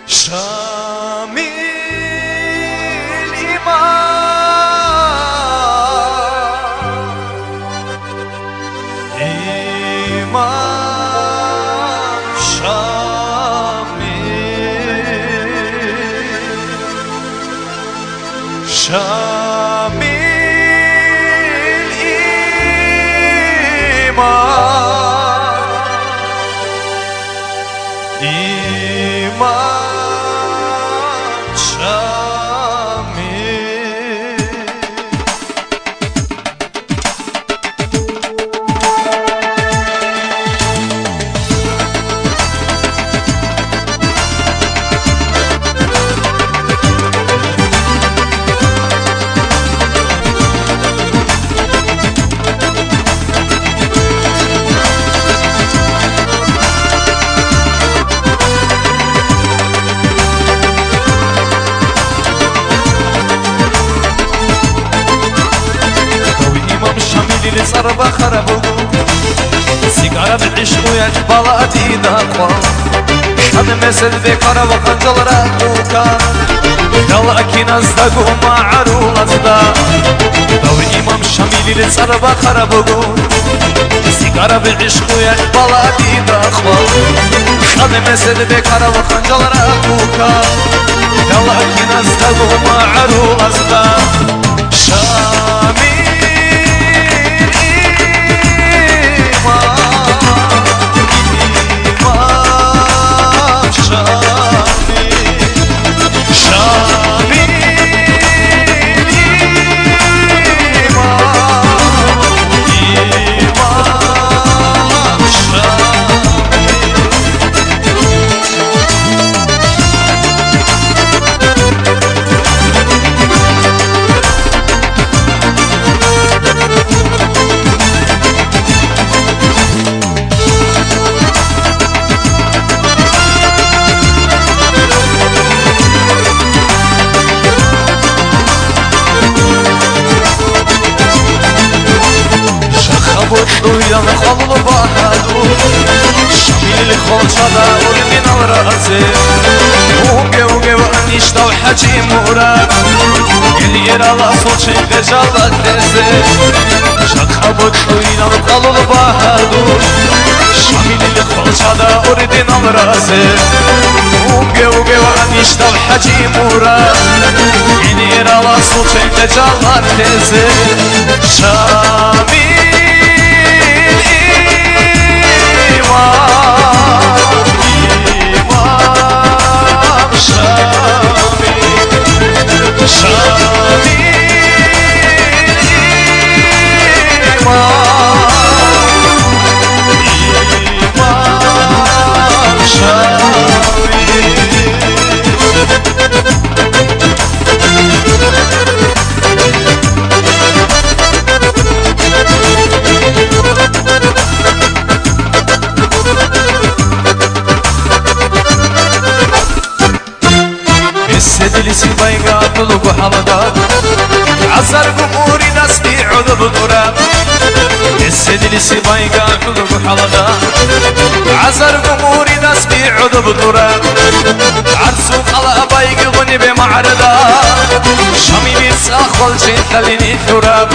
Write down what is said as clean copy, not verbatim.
شامي الإمام إمام شامي شامي الإمام إمام اللي صار بخربو سيجارة بالعشق ويا بلادي داقوا هذا مثل بكرة وقنجل راقوكا يلا كينا ازدقوا مع عرول ازدا دور إمام شامي اللي صار بخربو سيجارة بالعشق ويا بلادي داقوا هذا مثل بكرة وقنجل راقوكا يلا كينا ازدقوا مع عرول ازدا شامي ويا الخلط بحدو شامي الخلط شدا ورمين الرأسي وقي وانيشتا وحجي مراد اللي يرى الأصوت شي غجال الدسي شخبط ويا الخلط بحدو شامي الخلط شدا ورمين الرأسي وقي وانيشتا وحجي مراد اللي يرى الأصوت شي غجال الدسي شامي السدل سبايقا طلق حمدان عزر قموري ناس بيعذب التراب السدل سبايقا طلق حمدان عزر قموري ناس بيعذب التراب عرسوك على بايق غني بمعرضا شامي بيساخ والجين خليني ثراب